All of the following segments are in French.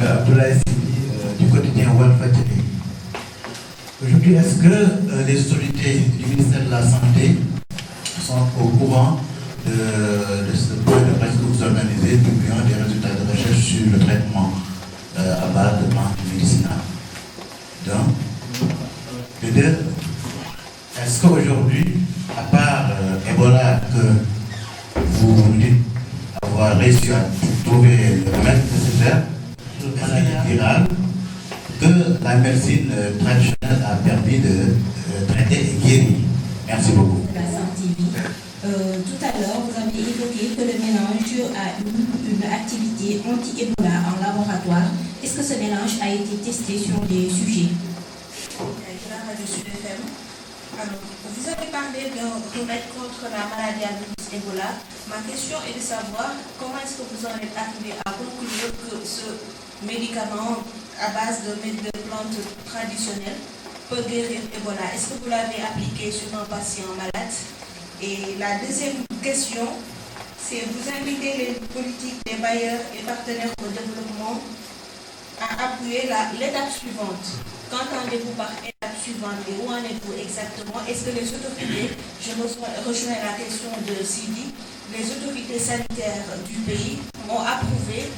Abdoulaye Sidi du quotidien Walfadjri. Aujourd'hui, est-ce que les autorités du ministère de la Santé sont au courant de ce point de presse que vous organisez, publiant des résultats de recherche sur le traitement à base de plantes médicinales? Donc, de deux, est-ce qu'aujourd'hui, à part Ebola que vous dites avoir réussi à trouver le remède nécessaire sur la maladie virale, que la médecine traditionnelle a permis de traiter et guérir? Merci beaucoup. Tout à l'heure, vous avez évoqué que le mélange a une activité anti-Ebola en laboratoire. Est-ce que ce mélange a été testé sur des sujets? Alors, vous avez parlé d'un remède contre la maladie à virus Ebola. Ma question est de savoir comment est-ce que vous en êtes arrivé à conclure que ce médicament à base de plantes traditionnelles peut guérir Ebola. Est-ce que vous l'avez appliqué sur un patient malade? Et la deuxième question, c'est vous invitez les politiques des bailleurs et partenaires au développement à appuyer l'étape suivante. Qu'entendez-vous par étape suivante et où en êtes-vous exactement? Est-ce que les autorités, je rejoins la question de Sidi, les autorités sanitaires du pays ont approuvé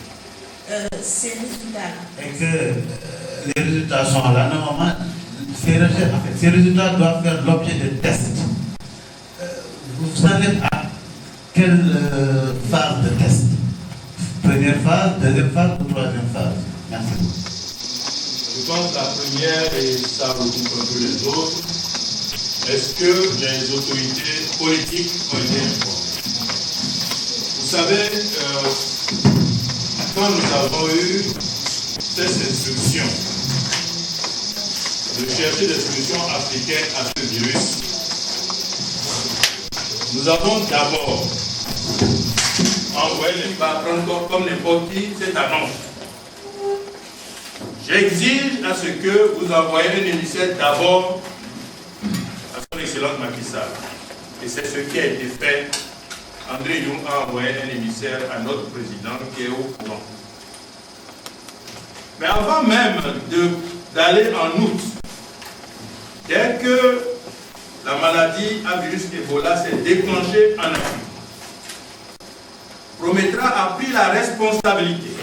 ces résultats-là? Et que les résultats sont là. Normalement, ces résultats doivent faire l'objet de tests. Vous en êtes à quelle phase de test? Première phase, deuxième phase ou troisième phase? Merci beaucoup. Je pense que la première, et ça regroupe un peu les autres, est-ce que les autorités politiques ont été informées? Vous savez, quand nous avons eu ces instructions de chercher des solutions africaines à ce virus, nous avons d'abord envoyé les patrons comme n'importe qui cette annonce. J'exige à ce que vous envoyez un émissaire d'abord à son excellence Macky Sall. Et c'est ce qui a été fait. André Young a envoyé un émissaire à notre président qui est au courant. Mais avant même d'aller en août, dès que la maladie à virus Ebola s'est déclenchée en Afrique, Prométra a pris la responsabilité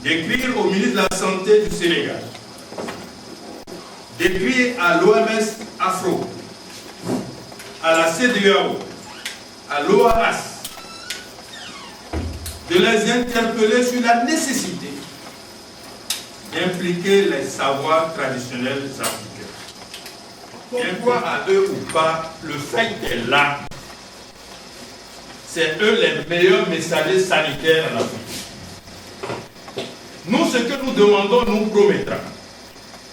d'écrire au ministre de la Santé du Sénégal, d'écrire à l'OMS Afro, à la CEDEAO, à l'OAS, de les interpeller sur la nécessité d'impliquer les savoirs traditionnels africains. Bien quoi à eux ou pas, le fait est là. C'est eux les meilleurs messagers sanitaires en Afrique. Nous, ce que nous demandons, nous Prométra,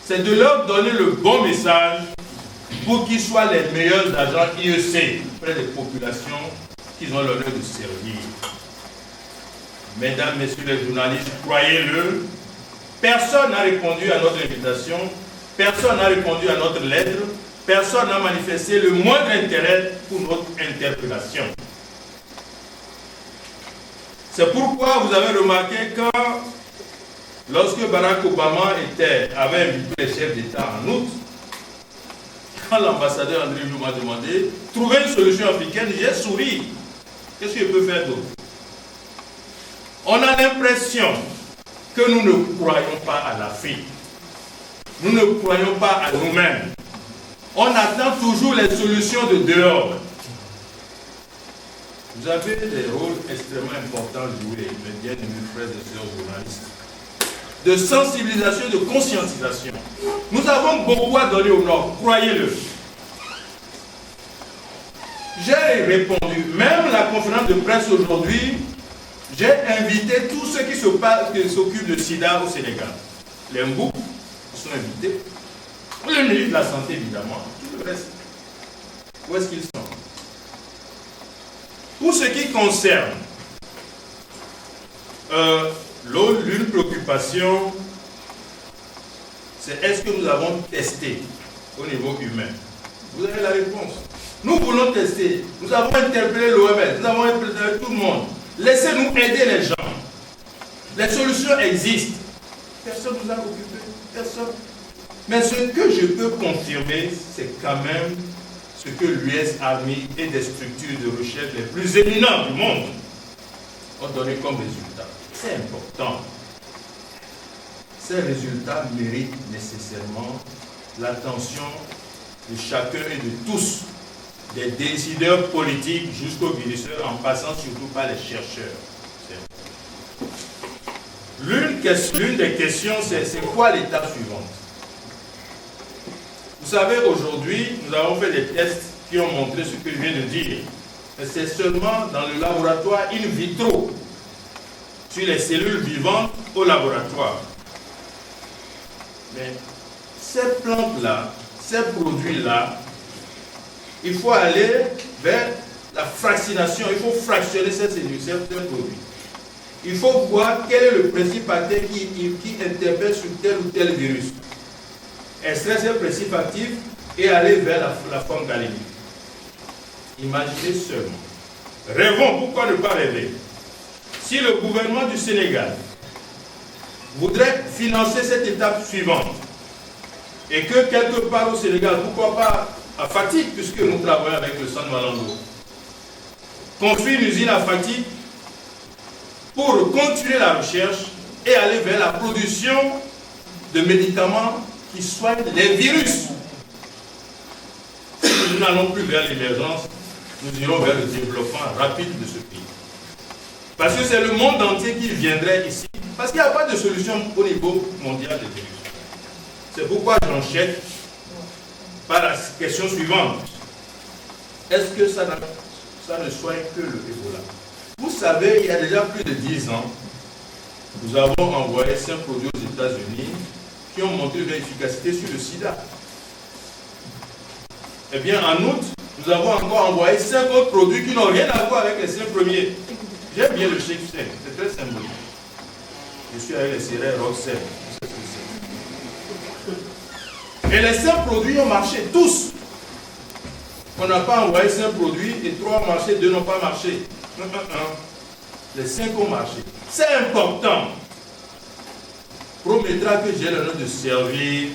c'est de leur donner le bon message pour qu'ils soient les meilleurs agents IEC auprès des populations qu'ils ont l'honneur de servir. Mesdames, messieurs les journalistes, croyez-le, personne n'a répondu à notre invitation, personne n'a répondu à notre lettre, personne n'a manifesté le moindre intérêt pour notre interpellation. C'est pourquoi vous avez remarqué que lorsque Barack Obama avait invité les chefs d'État en août, quand l'ambassadeur André Young m'a demandé de trouver une solution africaine, j'ai souri. Qu'est-ce qu'il peut faire d'autre? On a l'impression que nous ne croyons pas à l'Afrique. Nous ne croyons pas à nous-mêmes. On attend toujours les solutions de dehors. Vous avez des rôles extrêmement importants à jouer, mes bien-aimés frères et sœurs journalistes, de sensibilisation, de conscientisation. Nous avons beaucoup à donner au Nord, croyez-le. J'ai répondu, même la conférence de presse aujourd'hui, j'ai invité tous ceux qui s'occupent de SIDA au Sénégal. Les Mbou sont invités, le ministre de la Santé évidemment, tout le reste. Où est-ce qu'ils sont? Pour ce qui concerne l'une préoccupation, c'est est-ce que nous avons testé au niveau humain? Vous avez la réponse. Nous voulons tester. Nous avons interpellé l'OMS, nous avons interpellé tout le monde. Laissez-nous aider les gens. Les solutions existent. Personne ne nous a occupé. Personne. Mais ce que je peux confirmer, c'est quand même ce que l'US Army et des structures de recherche les plus éminentes du monde ont donné comme résultat. C'est important. Ces résultats méritent nécessairement l'attention de chacun et de tous, des décideurs politiques jusqu'aux ministères, en passant surtout par les chercheurs. L'une des questions, c'est quoi l'étape suivante? Vous savez, aujourd'hui, nous avons fait des tests qui ont montré ce que je viens de dire. Mais c'est seulement dans le laboratoire in vitro, sur les cellules vivantes au laboratoire. Mais ces plantes-là, ces produits-là, il faut aller vers la fractionnation, il faut fractionner ces cellules, ces produits. Il faut voir quel est le principe actif qui interpelle sur tel ou tel virus. Extraire ces principes actifs et aller vers la forme galénique. Imaginez seulement. Rêvons, pourquoi ne pas rêver? Si le gouvernement du Sénégal voudrait financer cette étape suivante, et que quelque part au Sénégal, pourquoi pas à Fatick, puisque nous travaillons avec le Centre Malango, construire une usine à Fatick pour continuer la recherche et aller vers la production de médicaments qui soignent les virus. Nous n'allons plus vers l'émergence, nous irons vers le développement rapide de ce pays. Parce que c'est le monde entier qui viendrait ici, parce qu'il n'y a pas de solution au niveau mondial des virus. C'est pourquoi j'enchaîne par la question suivante. Est-ce que ça ne soigne que le Ebola? Vous savez, il y a déjà plus de 10 ans, nous avons envoyé 5 produits aux États-Unis qui ont montré une efficacité sur le sida. Eh bien, en août, nous avons encore envoyé 5 autres produits qui n'ont rien à voir avec les 5 premiers. J'aime bien le chèque 5, c'est très symbolique. Je suis avec les céréales Roxel. Et les 5 produits ont marché, tous. On n'a pas envoyé 5 produits et 3 ont marché, 2 n'ont pas marché. Les 5 ont marché. C'est important. Promettra que j'ai l'honneur de servir,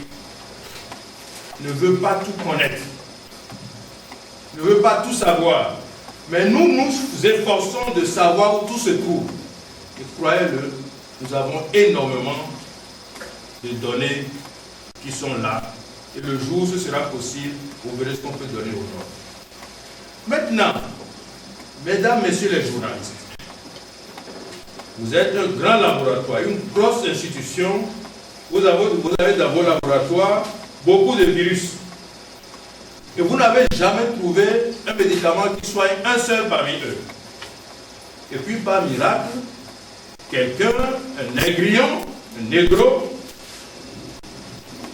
ne veut pas tout connaître, ne veut pas tout savoir. Mais nous nous efforçons de savoir où tout se trouve. Et croyez-le, nous avons énormément de données qui sont là. Et le jour où ce sera possible, vous verrez ce qu'on peut donner aux gens. Maintenant, mesdames, messieurs les journalistes, vous êtes un grand laboratoire, une grosse institution. Vous avez dans vos laboratoires beaucoup de virus. Et vous n'avez jamais trouvé un médicament qui soit un seul parmi eux. Et puis par miracle, quelqu'un, un négrillon, un négro,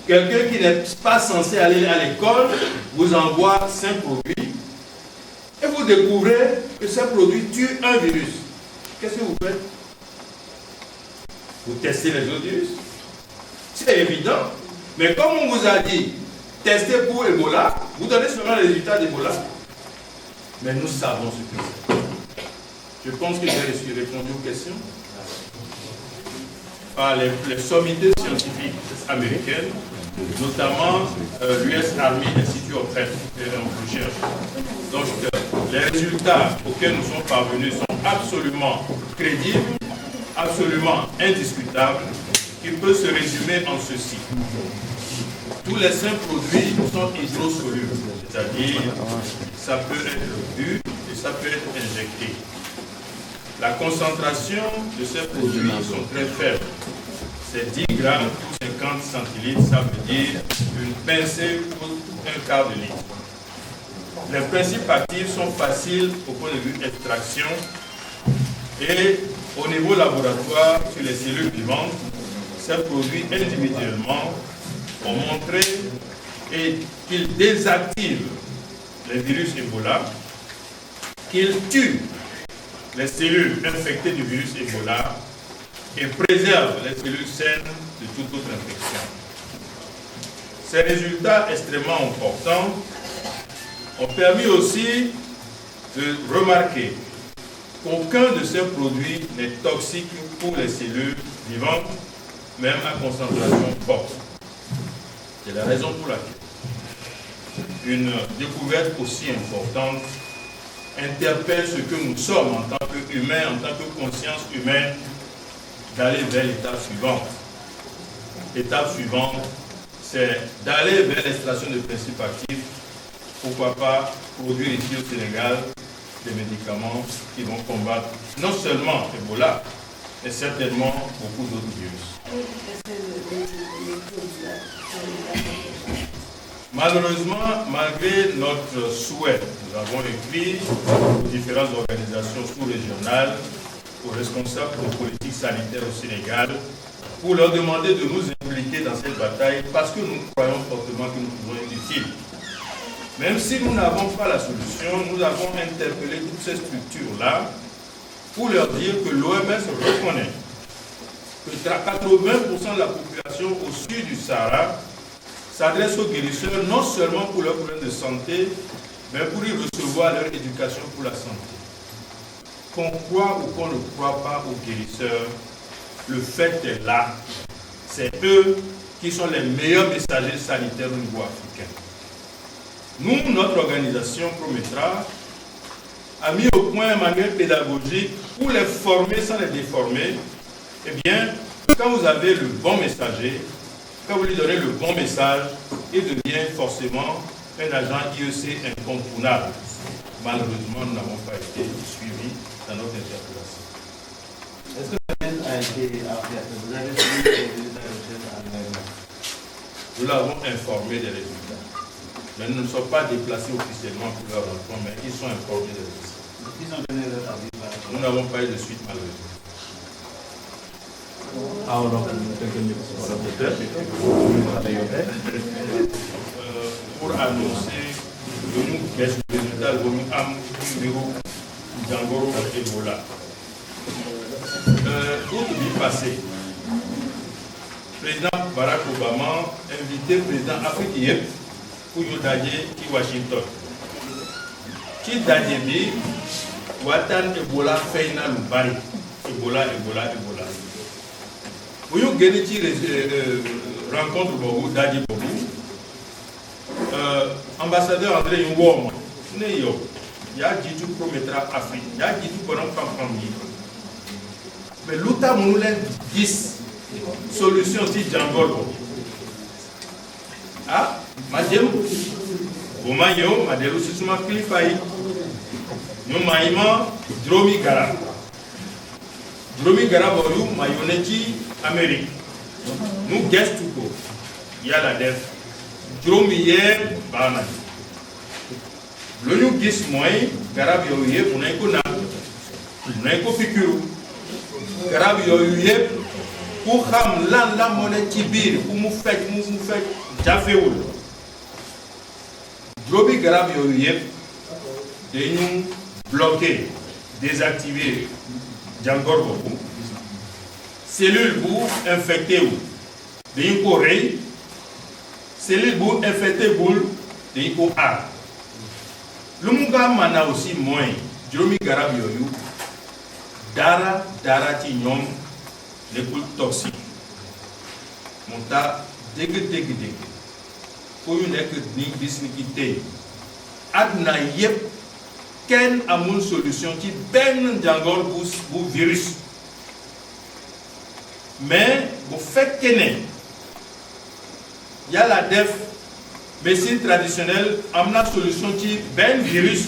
quelqu'un qui n'est pas censé aller à l'école, vous envoie 5 produits et vous découvrez que ces produits tuent un virus. Qu'est-ce que vous faites? Vous testez les autres virus. C'est évident. Mais comme on vous a dit, testez pour Ebola, vous donnez seulement les résultats d'Ebola. Mais nous savons ce que c'est. Je pense que j'ai répondu aux questions par les sommités scientifiques américaines, notamment l'US Army Institute of Research. Donc, les résultats auxquels nous sommes parvenus sont absolument crédibles, absolument indiscutables, qui peut se résumer en ceci. Tous les 5 produits sont hydrosolubles, c'est-à-dire ça peut être bu et ça peut être injecté. La concentration de ces produits sont très faibles. C'est 10 grammes pour 50 centilitres, ça veut dire une pincée pour un quart de litre. Les principes actifs sont faciles au point de vue extraction et au niveau laboratoire, sur les cellules vivantes, ces produits individuellement ont montré qu'ils désactivent les virus Ebola, qu'ils tuent les cellules infectées du virus Ebola et préservent les cellules saines de toute autre infection. Ces résultats extrêmement importants ont permis aussi de remarquer qu'aucun de ces produits n'est toxique pour les cellules vivantes, même à concentration forte. C'est la raison pour laquelle une découverte aussi importante interpelle ce que nous sommes en tant qu'humains, en tant que conscience humaine, d'aller vers l'étape suivante. L'étape suivante, c'est d'aller vers l'extraction de principes actifs. Pourquoi pas produire ici au Sénégal des médicaments qui vont combattre non seulement Ebola, mais certainement beaucoup d'autres virus. Malheureusement, malgré notre souhait, nous avons écrit aux différentes organisations sous-régionales, aux responsables de politique sanitaire au Sénégal, pour leur demander de nous impliquer dans cette bataille parce que nous croyons fortement que nous pouvons être utiles. Même si nous n'avons pas la solution, nous avons interpellé toutes ces structures-là pour leur dire que l'OMS reconnaît que 80% de la population au sud du Sahara s'adresse aux guérisseurs non seulement pour leurs problèmes de santé, mais pour y recevoir leur éducation pour la santé. Qu'on croit ou qu'on ne croit pas aux guérisseurs, le fait est là. C'est eux qui sont les meilleurs messagers sanitaires au niveau africain. Nous, notre organisation Prometra a mis au point un manuel pédagogique pour les former sans les déformer. Eh bien, quand vous avez le bon messager, quand vous lui donnez le bon message, il devient forcément un agent IEC incontournable. Malheureusement, nous n'avons pas été suivis dans notre interpellation. Est-ce que la peine a été appréciée? Vous avez suivi les résultats de recherche annuellement? Nous l'avons informé des résultats. Mais nous ne sommes pas déplacés officiellement pour leur enfant, mais ils sont informés des résultats. Ils ont donné leur avis par rapport. Nous n'avons pas eu de suite malheureusement. Pour annoncer que nous baissons les résultats de nous numéro Djangoro Ebola. Août du passé, le président Barack Obama invité le président africain pour Yodaye qui Washington. Qui Dadjebi, Watan Ebola Feina Lubari. Ebola. Vous avez gagné une rencontre pour Dadji Bobu. Ambassadeur André Nwom, il y a dit tout Prometra Afrique, il y a dit tout pendant famille. Mais l'outa moulin 10 solutions si Djangolo. Ah, madame, au maillot, madame, c'est suma clifaï. Nous maïma, Dromi Gara. Dromi Gara, boyou, mayonnaise, Amérique. Nous guest to go. Il y a la def. Dromi hier, Bahama. Le nous gis moyen, Garab yoye, on a éco na. On a éco piqûre. Garab yoye, pour ham la monnaie tibir, pour nous faire, jaféoul. Dromi Garab yoye, de nous bloquer, désactiver Djangor Boku. Cellules pour infecter ou de une oreille, cellules pour infecter boule de une A. Le Muga mana aussi moins, Jérôme Garab yoyu, dara tinyom, les boules toxiques. Monta dég. Pour une que ni bisnikité. Adna yep, ken amoun solution qui ben Djangor pour virus. Mais au fait qu'il y a la def médecine traditionnelle, il y a une solution qui ben virus,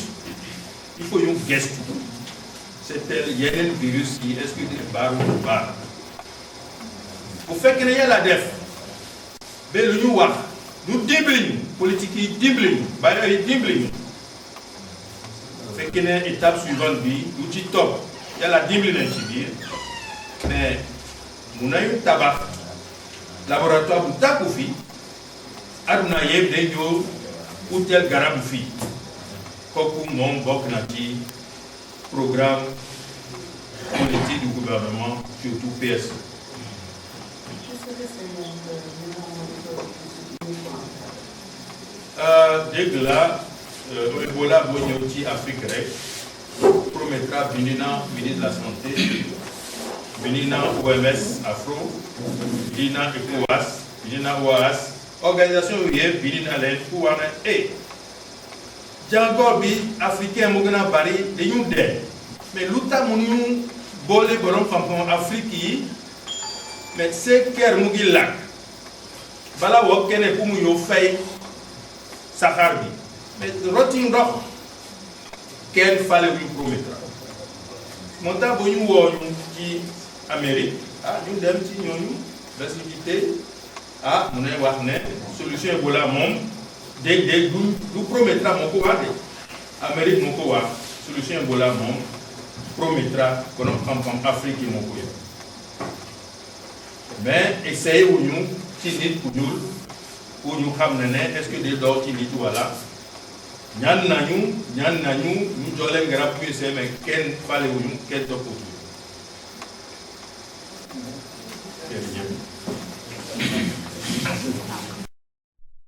il faut un guest. C'est tel virus qui est-ce que des barres ou barres. Au fait qu'il y a la def, nous dimbling, politique dimbling, bailleurs dimbling. Au fait qu'il y a une étape suivante, nous dit top, il y a la dimbling mais nous avons un tabac, laboratoire pour Takoufi, Aduna Yeb Denyo, ou tel Garaboufi, Kokou Mon Boknati, programme politique du gouvernement, surtout PSE. Dès que là, Ebola Bonyoti Afrique, promettra binina ministre de la santé, binina OMS Afro, binina ECOWAS, binina OAS, organisation UIF, binina len pour wana et jangor bi africain mo gëna bari dañu dé mais luta mu ñu bolé borom xam-xam Afrique yi mais c'est ker mu ngi lak bala wo kene pour mu yo fay saxar bi mais roti ndox kenn fale wu promettra moo tax bu ñu woo ñu ci Amérique ñu dem ci ñooñu facilité mu ne wax ne solution Ebola moom dégg-dégg du promettra moo ko wax de Amérique moo ko wax solution Ebola moom promettra kono xam-xam Afrique yi moo ko yor mais essayé wuñu ci nit ku ñuul pour ñu xam ne est-ce que day dox ci nit wala ñaan nañu ñu joole garab yu mais kenn fale wuñu kenn toppatoo jërëjëf